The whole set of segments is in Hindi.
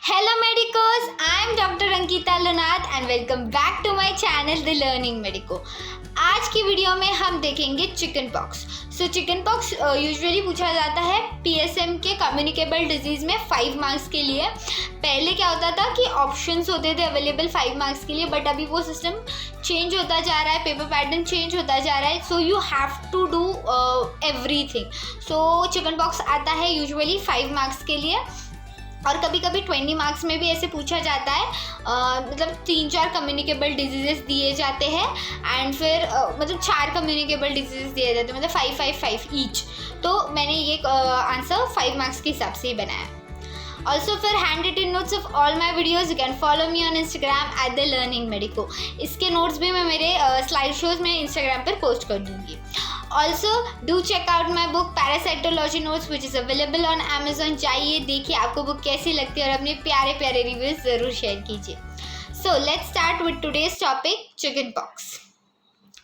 Hello Medicos, I am Dr. Ankita Lunawat and welcome back to my channel The Learning Medico. आज की वीडियो में हम देखेंगे चिकन पॉक्स. सो चिकन पॉक्स यूजुअली पूछा जाता है PSM के कम्युनिकेबल डिजीज़ में 5 मार्क्स के लिए. पहले क्या होता था कि ऑप्शंस होते थे अवेलेबल 5 मार्क्स के लिए, बट अभी वो सिस्टम चेंज होता जा रहा है, पेपर पैटर्न चेंज होता जा रहा है. So you have to do everything. So chicken pox आता है यूजुअली 5 मार्क्स के लिए और कभी कभी 20 मार्क्स में भी ऐसे पूछा जाता है. मतलब 3-4 कम्युनिकेबल डिजीजेस दिए जाते हैं एंड फिर मतलब 4 कम्युनिकेबल डिजीजेस दिए जाते हैं, मतलब 5-5-5 ईच. तो मैंने ये आंसर 5 मार्क्स के हिसाब से ही बनाया. ऑल्सो फिर hand written notes of all my videos you can follow me on Instagram @ Learning Medico. इसके नोट्स भी मैं मेरे स्लाइड शोज़ में इंस्टाग्राम पर पोस्ट कर दूँगी. Also do check out my book parasitology notes which is available on Amazon. जाइए देखिए आपको बुक कैसी लगती है और अपने प्यारे प्यारे रिव्यूज़ ज़रूर शेयर कीजिए. So let's start with today's topic chicken pox.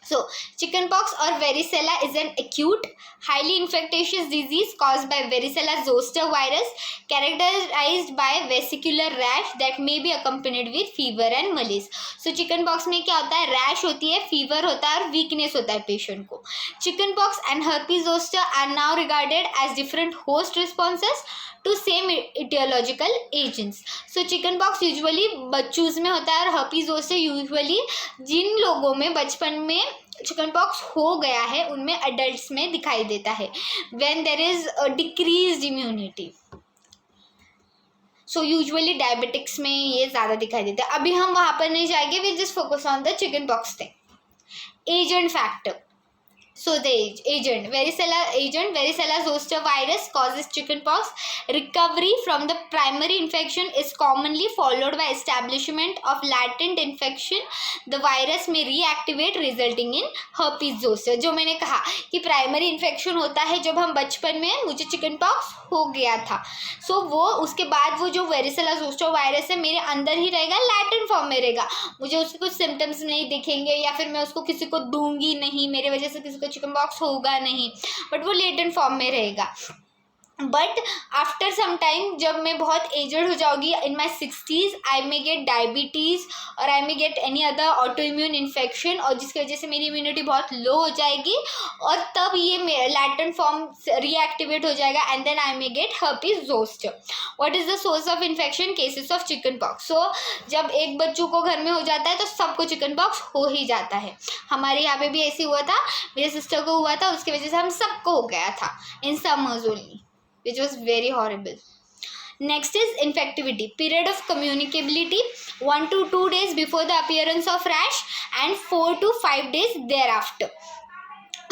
So, chickenpox or varicella is an acute, highly infectious disease caused by varicella zoster virus, characterized by vesicular rash that may be accompanied with fever and malaise. So, chickenpox में क्या होता है? रैश होती है, फीवर होता है और वीकनेस होता है पेशेंट को. Chickenpox and herpes zoster are now regarded as different host responses to same etiological agents. So, chickenpox usually बच्चों में होता है और herpes zoster यूजुअली जिन लोगों में बचपन में चिकन पॉक्स हो गया है उनमें अडल्ट्स में दिखाई देता है when there is decreased immunity. So usually diabetics में ये ज़्यादा दिखाई देता है. अभी हम वहाँ पर नहीं जाएंगे, we just focus on the chicken pox thing. Agent factor. So the agent, varicella zoster virus causes chickenpox. Recovery from the primary infection is commonly followed by establishment of latent infection. The virus may reactivate resulting in herpes zoster. जो मैंने कहा कि प्राइमरी इन्फेक्शन होता है जब हम बचपन में मुझे चिकनपॉक्स हो गया था. सो वो उसके बाद वो जो वेरिसेला जोस्टर वायरस है मेरे अंदर ही रहेगा, लैटेंट फॉर्म में रहेगा. मुझे उसके कुछ सिम्टम्स नहीं दिखेंगे या फिर मैं उसको किसी को दूंगी नहीं, मेरे वजह से किसी को चिकनपॉक्स होगा नहीं, बट वो लेटेंट फॉर्म में रहेगा. बट आफ्टर सम टाइम जब मैं बहुत एजड हो जाऊँगी, इन माई 60s, आई मे गेट डायबिटीज़ और I may get any other autoimmune infection, और जिसकी वजह से मेरी इम्यूनिटी बहुत लो हो जाएगी और तब ये लैटेंट फॉर्म रीएक्टिवेट हो जाएगा and then I may get herpes zoster. What is the source of infection? Cases of chicken pox. So जब एक बच्चों को घर में हो जाता है तो सबको चिकन पॉक्स हो ही जाता है. हमारे यहाँ पे भी ऐसे हुआ था, मेरे सिस्टर को हुआ था, उसकी वजह से हम सबको हो गया था in summers only, which was very horrible. Next is infectivity. Period of communicability 1 to 2 days before the appearance of rash and 4 to 5 days thereafter.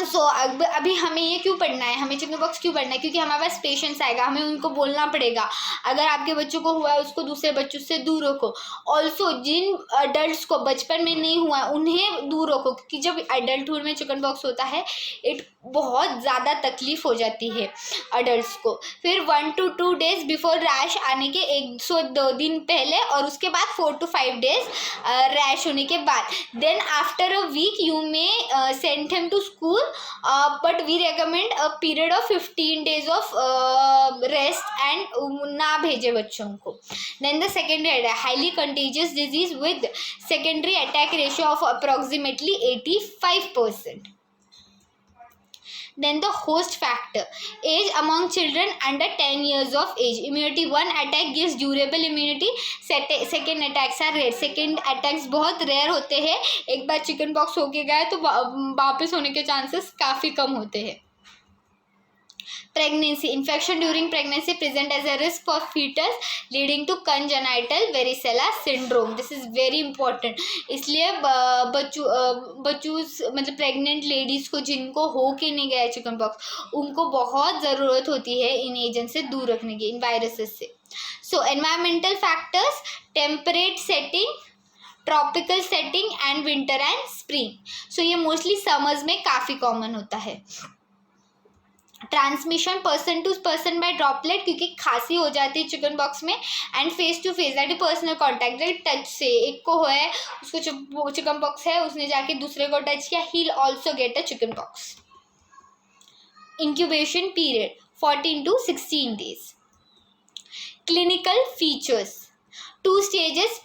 सो अभी हमें ये क्यों पढ़ना है, हमें चिकन पॉक्स क्यों पढ़ना है? क्योंकि हमारे पास पेशेंट्स आएगा, हमें उनको बोलना पड़ेगा अगर आपके बच्चों को हुआ है उसको दूसरे बच्चों से दूर रखो. ऑल्सो जिन अडल्ट को बचपन में नहीं हुआ उन्हें दूर रखो, क्योंकि जब अडल्टहुड में चिकन पॉक्स होता है इट बहुत ज़्यादा तकलीफ हो जाती है अडल्ट को. फिर 1 to 2 days बिफोर रैश आने के 102 दिन पहले और उसके बाद 4 to 5 days रैश होने के बाद. Then after a week you may send him to school, but we recommend a period of 15 days of rest and ना भेजे बच्चों को. Then the second है highly contagious disease with secondary attack ratio of approximately 85%. Then the host factor. Age among children under 10 years of age. Immunity. One attack gives durable immunity. Second attacks are rare. Second attacks बहुत rare होते हैं. एक बार चिकन पॉक्स हो के गया तो वापस होने के चांसेस काफ़ी कम होते हैं. Pregnancy. Infection during pregnancy present as a risk for fetus leading to congenital varicella syndrome. This is very important. इसलिए बच्चों मतलब प्रेग्नेंट लेडीज़ को जिनको हो के नहीं गया चिकन पॉक्स उनको बहुत ज़रूरत होती है इन एजेंट से दूर रखने की, इन वायरसेस से. So environmental factors, temperate setting, tropical setting and winter and spring. So ये मोस्टली समर्स में काफ़ी कॉमन होता है. Transmission person to person by droplet, क्योंकि खांसी हो जाती है चिकन बॉक्स में. And face to face that is personal contact, touch से. एक को है उसको चिकन बॉक्स है, उसने जाके दूसरे को टच किया, he will also get a chicken box. Incubation period 14 to 16 days. Clinical features. 2 stages.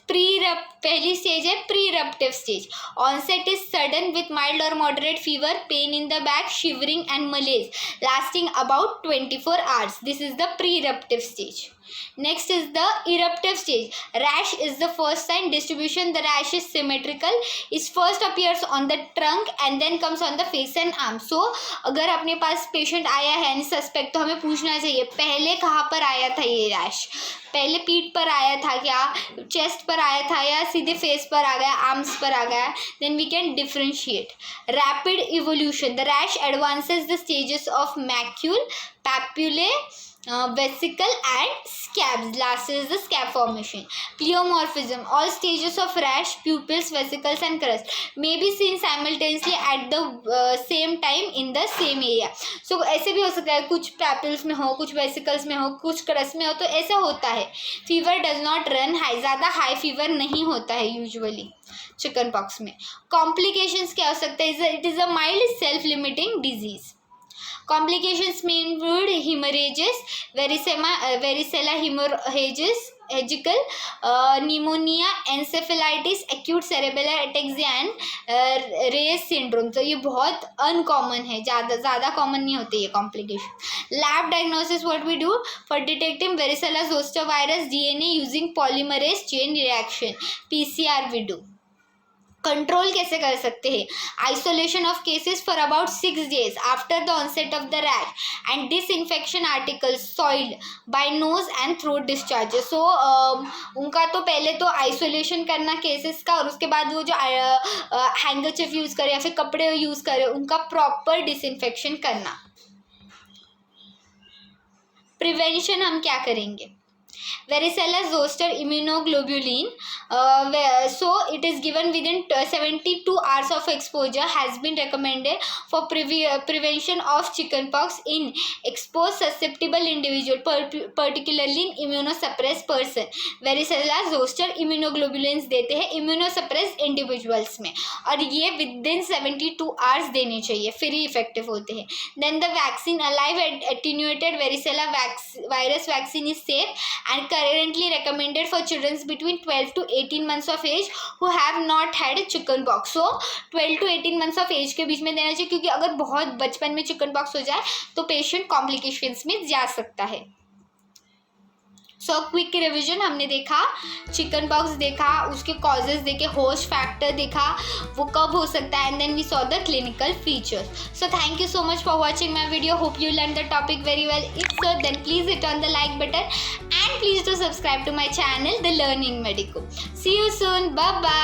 पहली स्टेज है प्री-रप्टिव stage. Onset is sudden with mild or moderate fever, pain in the back, shivering and malaise lasting about 24 hours. This is the pre-eruptive stage. Next is the eruptive stage. Rash is the first sign. Distribution, the rash is symmetrical. It first appears on the trunk and then comes on the face and arm. So अगर अपने पास पेशेंट आया है यानी सस्पेक्ट, तो हमें पूछना चाहिए पहले कहाँ पर आया था ये रैश. पहले पीठ पर आया था क्या, चेस्ट पर आया था, या सीधे फेस पर आ गया, आर्म्स पर आ गया. Then we can differentiate. Rapid evolution. The rash advances the stages of macule, papule, vesicle and scabs. Last is the scab formation. Pleomorphism. All stages of rash, pupils, vesicles and crust may be seen simultaneously at the same time in the same area. So ऐसे भी हो सकता है, कुछ पैपिल्स में हो, कुछ वेसिकल्स में हो, कुछ क्रस्ट में हो, तो ऐसा होता है. Fever does not run high. ज़्यादा हाई फीवर नहीं होता है यूजुअली चिकन पॉक्स में. कॉम्प्लिकेशंस क्या हो सकता है? It is a mild self limiting disease. Complications may include hemorrhages, varicella hemorrhagical, pneumonia, encephalitis, acute cerebral ataxia and Reyes syndrome. तो ये बहुत अनकॉमन है, ज़्यादा कॉमन नहीं होते ये complication. Lab diagnosis. What we do for detecting varicella zoster virus DNA using polymerase chain reaction, PCR we do. Control कैसे कर सकते हैं? Isolation of cases for about 6 days after the onset of the rash and disinfection articles soiled by nose and throat discharges. So उनका तो पहले तो आइसोलेशन करना केसेस का, और उसके बाद वो जो हैंगरचिफ यूज़ करें या फिर कपड़े यूज़ करें उनका प्रॉपर डिसइंफेक्शन करना. प्रिवेंशन हम क्या करेंगे? Varicella zoster immunoglobulin, so it is given within 72 hours of exposure, has been recommended for prevention of chickenpox in exposed susceptible individual, particularly in immunosuppressed person. Varicella zoster immunoglobulins देते हैं immunosuppressed individuals में, और ये within 72 hours देने चाहिए, फिर ही इफेक्टिव होते हैं. Then the vaccine, a live attenuated varicella virus vaccine is safe and currently recommended for children between 12 to 18 months of age who have not had chickenpox. So 12 to 18 months of age के बीच में देना चाहिए, क्योंकि अगर बहुत बचपन में चिकनपॉक्स हो जाए तो पेशेंट कॉम्प्लिकेशंस में जा सकता है. So quick revision. हमने देखा चिकन पॉक्स, देखा उसके कॉजेज देखे, होस्ट फैक्टर देखा वो कब हो सकता है, and then we saw the clinical features. So thank you so much for watching my video. Hope you learn the topic very well. If so then please hit on the like button and please do subscribe to my channel, The Learning Medico. See you soon. Bye bye.